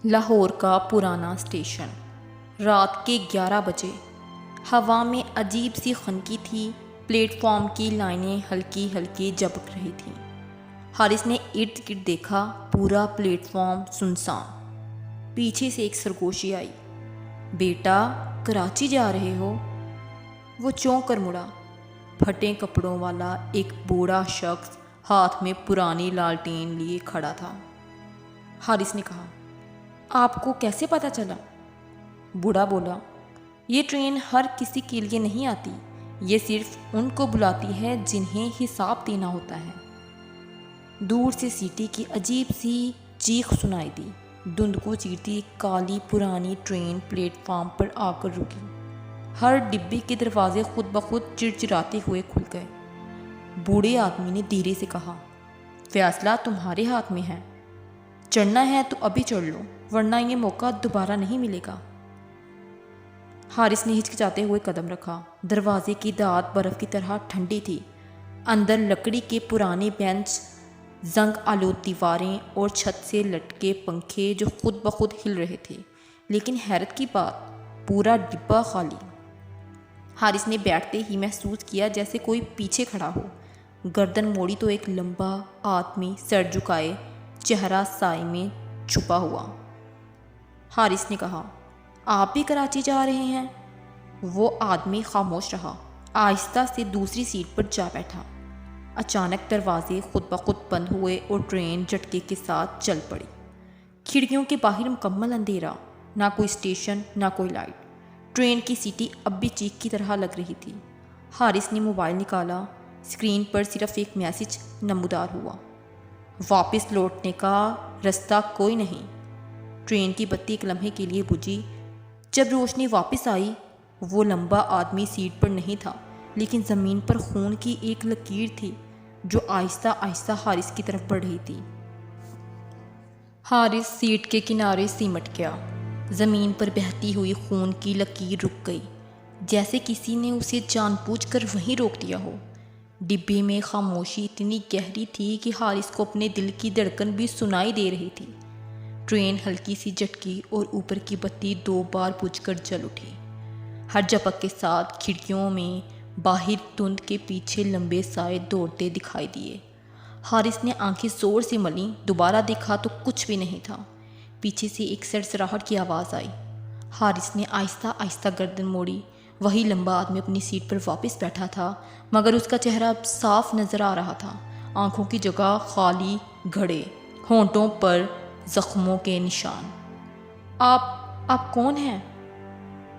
لاہور کا پرانا اسٹیشن۔ رات کے 11 بجے۔ ہوا میں عجیب سی خنکی تھی، پلیٹ فارم کی لائنیں ہلکی ہلکی جھپک رہی تھیں۔ حارث نے ارد گرد دیکھا، پورا پلیٹ فارم سنسان۔ پیچھے سے ایک سرگوشی آئی۔ بیٹا، کراچی جا رہے ہو؟ وہ چونک کر مڑا۔ پھٹے کپڑوں والا ایک بوڑھا شخص ہاتھ میں پرانی لالٹین لیے کھڑا تھا۔ حارث نے کہا، آپ کو کیسے پتہ چلا؟ بوڑھا بولا، یہ ٹرین ہر کسی کے لیے نہیں آتی، یہ صرف ان کو بلاتی ہے جنہیں حساب دینا ہوتا ہے۔ دور سے سیٹی کی عجیب سی چیخ سنائی دی۔ دھند کو چیرتی کالی پرانی ٹرین پلیٹ فارم پر آ کر رکی۔ ہر ڈبے کے دروازے خود بخود چڑچڑاتے ہوئے کھل گئے۔ بوڑھے آدمی نے دھیرے سے کہا، فیصلہ تمہارے ہاتھ میں ہے، چڑھنا ہے تو ابھی چڑھ لو، ورنہ یہ موقع دوبارہ نہیں ملے گا۔ حارث نے ہچکچاتے ہوئے قدم رکھا۔ دروازے کی دھات برف کی طرح ٹھنڈی تھی۔ اندر لکڑی کے پرانے بینچ، زنگ آلود دیواریں اور چھت سے لٹکے پنکھے جو خود بخود ہل رہے تھے۔ لیکن حیرت کی بات، پورا ڈبہ خالی۔ حارث نے بیٹھتے ہی محسوس کیا جیسے کوئی پیچھے کھڑا ہو۔ گردن موڑی تو ایک لمبا آدمی سر جھکائے، چہرہ سائے میں چھپا ہوا۔ حارث نے کہا، آپ بھی کراچی جا رہے ہیں؟ وہ آدمی خاموش رہا، آہستہ سے دوسری سیٹ پر جا بیٹھا۔ اچانک دروازے خود بخود بند ہوئے اور ٹرین جھٹکے کے ساتھ چل پڑی۔ کھڑکیوں کے باہر مکمل اندھیرا، نہ کوئی اسٹیشن، نہ کوئی لائٹ۔ ٹرین کی سیٹی اب بھی چیخ کی طرح لگ رہی تھی۔ حارث نے موبائل نکالا۔ اسکرین پر صرف ایک میسج نمودار ہوا، واپس لوٹنے کا رستہ کوئی نہیں۔ ٹرین کی بتی ایک لمحے کے لیے بجھی۔ جب روشنی واپس آئی، وہ لمبا آدمی سیٹ پر نہیں تھا، لیکن زمین پر خون کی ایک لکیر تھی جو آہستہ آہستہ حارث کی طرف بڑھ رہی تھی۔ حارث سیٹ کے کنارے سمٹ گیا۔ زمین پر بہتی ہوئی خون کی لکیر رک گئی، جیسے کسی نے اسے جان بوجھ کر وہیں روک دیا ہو۔ ڈبے میں خاموشی اتنی گہری تھی کہ حارث کو اپنے دل کی دھڑکن بھی سنائی دے رہی تھی۔ ٹرین ہلکی سی جھٹکی اور اوپر کی بتی 2 بار بجھ کر جل اٹھی۔ ہر جھپک کے ساتھ کھڑکیوں میں باہر دھند کے پیچھے لمبے سائے دوڑتے دکھائی دیے۔ حارث نے آنکھیں زور سے ملیں، دوبارہ دیکھا تو کچھ بھی نہیں تھا۔ پیچھے سے ایک سرسراہٹ کی آواز آئی۔ حارث نے آہستہ آہستہ گردن موڑی۔ وہی لمبا آدمی اپنی سیٹ پر واپس بیٹھا تھا، مگر اس کا چہرہ اب صاف نظر آ رہا تھا۔ آنکھوں کی جگہ خالی گھڑے، ہونٹوں پر زخموں کے نشان۔ آپ کون ہیں؟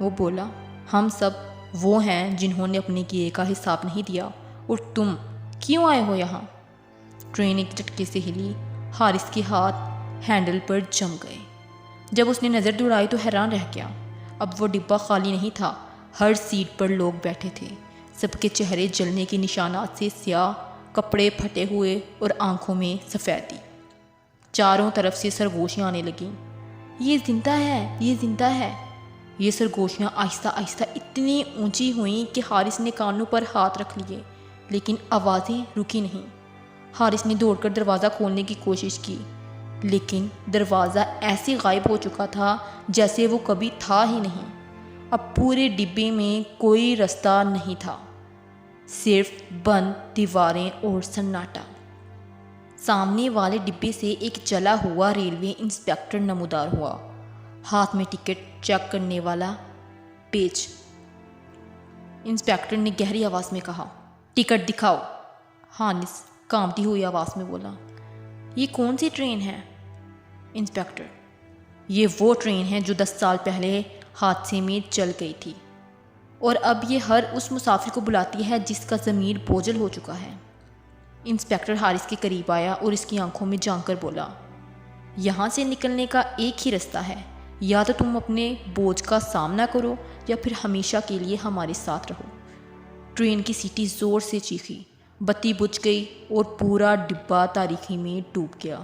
وہ بولا، ہم سب وہ ہیں جنہوں نے اپنے کیے کا حساب نہیں دیا۔ اور تم کیوں آئے ہو یہاں؟ ٹرین ایک جھٹکے سے ہلی۔ حارث کے ہاتھ ہینڈل پر جم گئے۔ جب اس نے نظر دوڑائی تو حیران رہ گیا۔ اب وہ ڈبہ خالی نہیں تھا، ہر سیٹ پر لوگ بیٹھے تھے۔ سب کے چہرے جلنے کے نشانات سے سیاہ، کپڑے پھٹے ہوئے اور آنکھوں میں سفیدی۔ چاروں طرف سے سرگوشیاں آنے لگیں۔ یہ زندہ ہے، یہ زندہ ہے۔ یہ سرگوشیاں آہستہ آہستہ اتنی اونچی ہوئیں کہ حارث نے کانوں پر ہاتھ رکھ لیے، لیکن آوازیں رکی نہیں۔ حارث نے دوڑ کر دروازہ کھولنے کی کوشش کی، لیکن دروازہ ایسے غائب ہو چکا تھا جیسے وہ کبھی تھا ہی نہیں۔ اب پورے ڈبے میں کوئی رستہ نہیں تھا، صرف بند دیواریں اور سناٹا۔ سامنے والے ڈبے سے ایک جلا ہوا ریلوے انسپیکٹر نمودار ہوا، ہاتھ میں ٹکٹ چیک کرنے والا پیج۔ انسپیکٹر نے گہری آواز میں کہا، ٹکٹ دکھاؤ۔ حارث کانپتی ہوئی آواز میں بولا، یہ کون سی ٹرین ہے؟ انسپیکٹر، یہ وہ ٹرین ہے جو 10 سال پہلے حادثے میں چل گئی تھی، اور اب یہ ہر اس مسافر کو بلاتی ہے جس کا ضمیر بوجھل ہو چکا ہے۔ انسپیکٹر حارث کے قریب آیا اور اس کی آنکھوں میں جھانک کر بولا، یہاں سے نکلنے کا ایک ہی رستہ ہے، یا تو تم اپنے بوجھ کا سامنا کرو یا پھر ہمیشہ کے لیے ہمارے ساتھ رہو۔ ٹرین کی سیٹی زور سے چیخی، بتی بجھ گئی اور پورا ڈبہ تاریکی میں ڈوب گیا۔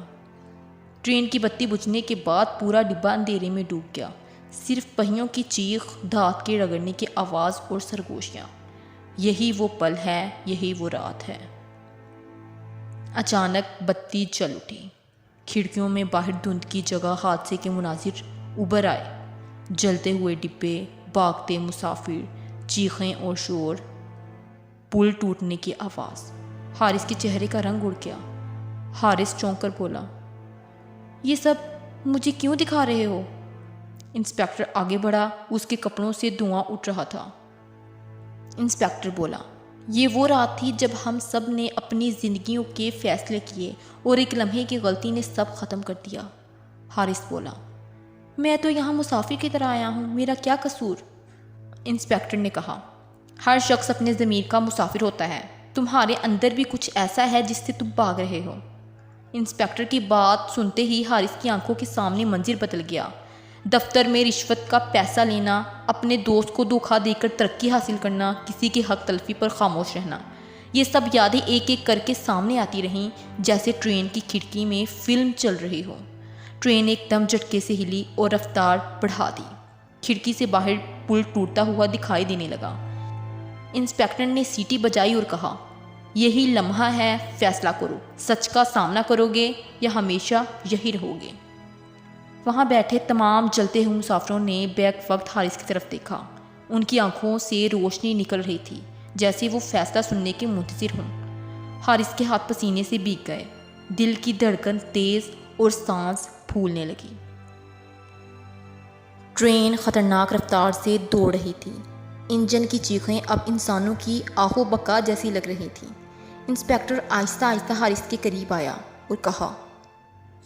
ٹرین کی بتی بجھنے کے بعد پورا ڈبہ اندھیرے میں ڈوب گیا، صرف پہیوں کی چیخ، دھات کے رگڑنے کی آواز اور سرگوشیاں۔ یہی وہ پل ہے، یہی وہ رات ہے۔ اچانک بتی جل اٹھی۔ کھڑکیوں میں باہر دھند کی جگہ حادثے کے مناظر ابھر آئے، جلتے ہوئے ڈبے، بھاگتے مسافر، چیخیں اور شور، پل ٹوٹنے کی آواز۔ حارث کے چہرے کا رنگ اڑ گیا۔ حارث چونک کر بولا، یہ سب مجھے کیوں دکھا رہے ہو؟ انسپیکٹر آگے بڑھا، اس کے کپڑوں سے دھواں اٹھ رہا تھا۔ انسپیکٹر بولا، یہ وہ رات تھی جب ہم سب نے اپنی زندگیوں کے فیصلے کیے اور ایک لمحے کی غلطی نے سب ختم کر دیا۔ حارث بولا، میں تو یہاں مسافر کی طرح آیا ہوں، میرا کیا قصور؟ انسپیکٹر نے کہا، ہر شخص اپنے ضمیر کا مسافر ہوتا ہے، تمہارے اندر بھی کچھ ایسا ہے جس سے تم بھاگ رہے ہو۔ انسپیکٹر کی بات سنتے ہی حارث کی آنکھوں کے سامنے منظر بدل گیا۔ دفتر میں رشوت کا پیسہ لینا، اپنے دوست کو دھوکہ دے کر ترقی حاصل کرنا، کسی کی حق تلفی پر خاموش رہنا، یہ سب یادیں ایک ایک کر کے سامنے آتی رہیں، جیسے ٹرین کی کھڑکی میں فلم چل رہی ہو۔ ٹرین ایک دم جھٹکے سے ہلی اور رفتار بڑھا دی۔ کھڑکی سے باہر پل ٹوٹتا ہوا دکھائی دینے لگا۔ انسپیکٹر نے سیٹی بجائی اور کہا، یہی لمحہ ہے، فیصلہ کرو، سچ کا سامنا کرو گے یا ہمیشہ یہی رہو گے؟ وہاں بیٹھے تمام جلتے ہوئے مسافروں نے بیک وقت حارث کی طرف دیکھا۔ ان کی آنکھوں سے روشنی نکل رہی تھی، جیسے وہ فیصلہ سننے کے منتظر ہوں۔ حارث کے ہاتھ پسینے سے بھیگ گئے، دل کی دھڑکن تیز اور سانس پھولنے لگی۔ ٹرین خطرناک رفتار سے دوڑ رہی تھی۔ انجن کی چیخیں اب انسانوں کی آہو بکا جیسی لگ رہی تھیں۔ انسپیکٹر آہستہ آہستہ حارث کے قریب آیا اور کہا،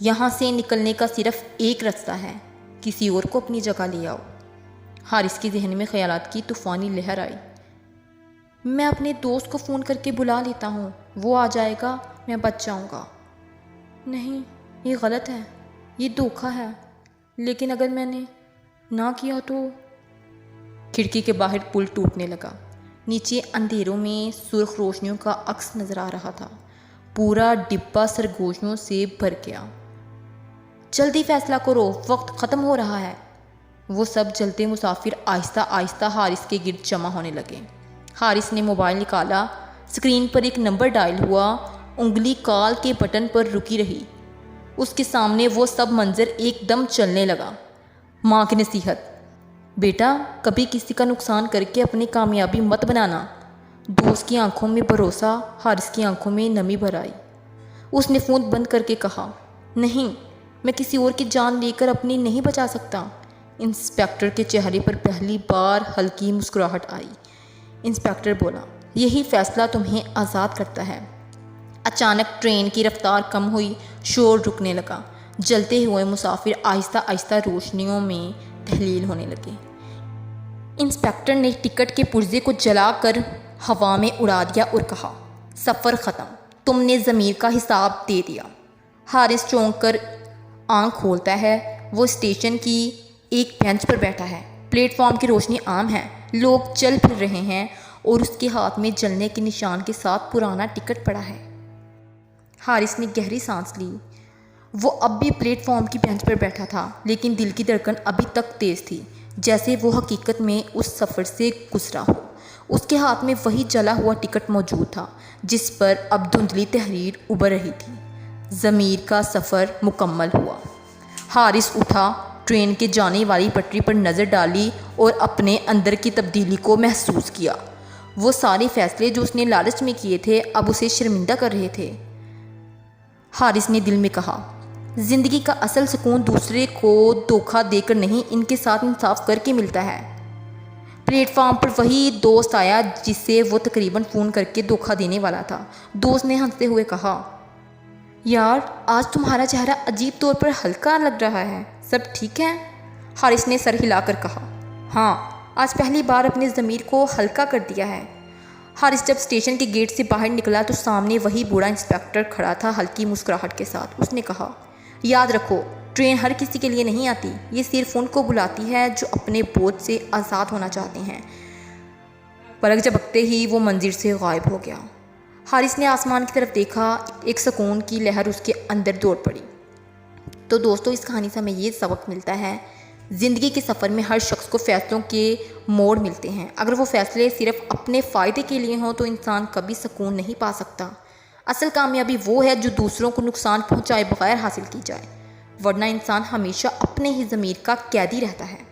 یہاں سے نکلنے کا صرف ایک راستہ ہے، کسی اور کو اپنی جگہ لے آؤ۔ حارث کے ذہن میں خیالات کی طوفانی لہر آئی۔ میں اپنے دوست کو فون کر کے بلا لیتا ہوں، وہ آ جائے گا، میں بچ جاؤں گا۔ نہیں، یہ غلط ہے، یہ دھوکہ ہے، لیکن اگر میں نے نہ کیا تو؟ کھڑکی کے باہر پل ٹوٹنے لگا۔ نیچے اندھیروں میں سرخ روشنیوں کا عکس نظر آ رہا تھا۔ پورا ڈبہ سرگوشیوں سے بھر گیا۔ جلدی فیصلہ کرو، وقت ختم ہو رہا ہے۔ وہ سب جلتے مسافر آہستہ آہستہ حارث کے گرد جمع ہونے لگے۔ حارث نے موبائل نکالا، اسکرین پر ایک نمبر ڈائل ہوا، انگلی کال کے بٹن پر رکی رہی۔ اس کے سامنے وہ سب منظر ایک دم چلنے لگا۔ ماں کی نصیحت، بیٹا کبھی کسی کا نقصان کر کے اپنی کامیابی مت بنانا۔ دوست کی آنکھوں میں بھروسہ، حارث کی آنکھوں میں نمی بھر آئی۔ اس نے فون بند کر کے کہا، نہیں، میں کسی اور کی جان لے کر اپنی نہیں بچا سکتا۔ انسپیکٹر کے چہرے پر پہلی بار ہلکی مسکراہٹ آئی۔ انسپیکٹر بولا، یہی فیصلہ تمہیں آزاد کرتا ہے۔ اچانک ٹرین کی رفتار کم ہوئی، شور رکنے لگا۔ جلتے ہوئے مسافر آہستہ آہستہ روشنیوں میں تحلیل ہونے لگے۔ انسپیکٹر نے ٹکٹ کے پرزے کو جلا کر ہوا میں اڑا دیا اور کہا، سفر ختم، تم نے ضمیر کا حساب دے دیا۔ حارث چونک کر آنکھ کھولتا ہے۔ وہ اسٹیشن کی ایک بینچ پر بیٹھا ہے۔ پلیٹ فارم کی روشنی عام ہے، لوگ چل پھر رہے ہیں اور اس کے ہاتھ میں جلنے کے نشان کے ساتھ پرانا ٹکٹ پڑا ہے۔ حارث نے گہری سانس لی۔ وہ اب بھی پلیٹ فارم کی بینچ پر بیٹھا تھا، لیکن دل کی دھڑکن ابھی تک تیز تھی، جیسے وہ حقیقت میں اس سفر سے گزرا ہو۔ اس کے ہاتھ میں وہی جلا ہوا ٹکٹ موجود تھا، جس پر اب دھندلی تحریر ابھر رہی تھی۔ ضمیر کا سفر مکمل ہوا۔ حارث اٹھا، ٹرین کے جانے والی پٹری پر نظر ڈالی اور اپنے اندر کی تبدیلی کو محسوس کیا۔ وہ سارے فیصلے جو اس نے لالچ میں کیے تھے اب اسے شرمندہ کر رہے تھے۔ حارث نے دل میں کہا، زندگی کا اصل سکون دوسرے کو دھوکہ دے کر نہیں، ان کے ساتھ انصاف کر کے ملتا ہے۔ پلیٹ فارم پر وہی دوست آیا جسے وہ تقریباً فون کر کے دھوکہ دینے والا تھا۔ دوست نے ہنستے ہوئے کہا، یار آج تمہارا چہرہ عجیب طور پر ہلکا لگ رہا ہے، سب ٹھیک ہے؟ حارث نے سر ہلا کر کہا، ہاں، آج پہلی بار اپنے ضمیر کو ہلکا کر دیا ہے۔ حارث جب اسٹیشن کے گیٹ سے باہر نکلا تو سامنے وہی بوڑھا انسپیکٹر کھڑا تھا ہلکی مسکراہٹ کے ساتھ۔ اس نے کہا، یاد رکھو، ٹرین ہر کسی کے لیے نہیں آتی، یہ صرف ان کو بلاتی ہے جو اپنے بوجھ سے آزاد ہونا چاہتے ہیں۔ پلک جھپکتے ہی وہ منظر سے غائب ہو گیا۔ حارث نے آسمان کی طرف دیکھا، ایک سکون کی لہر اس کے اندر دوڑ پڑی۔ تو دوستو، اس کہانی سے ہمیں یہ سبق ملتا ہے، زندگی کے سفر میں ہر شخص کو فیصلوں کے موڑ ملتے ہیں۔ اگر وہ فیصلے صرف اپنے فائدے کے لیے ہوں تو انسان کبھی سکون نہیں پا سکتا۔ اصل کامیابی وہ ہے جو دوسروں کو نقصان پہنچائے بغیر حاصل کی جائے، ورنہ انسان ہمیشہ اپنے ہی ضمیر کا قیدی رہتا ہے۔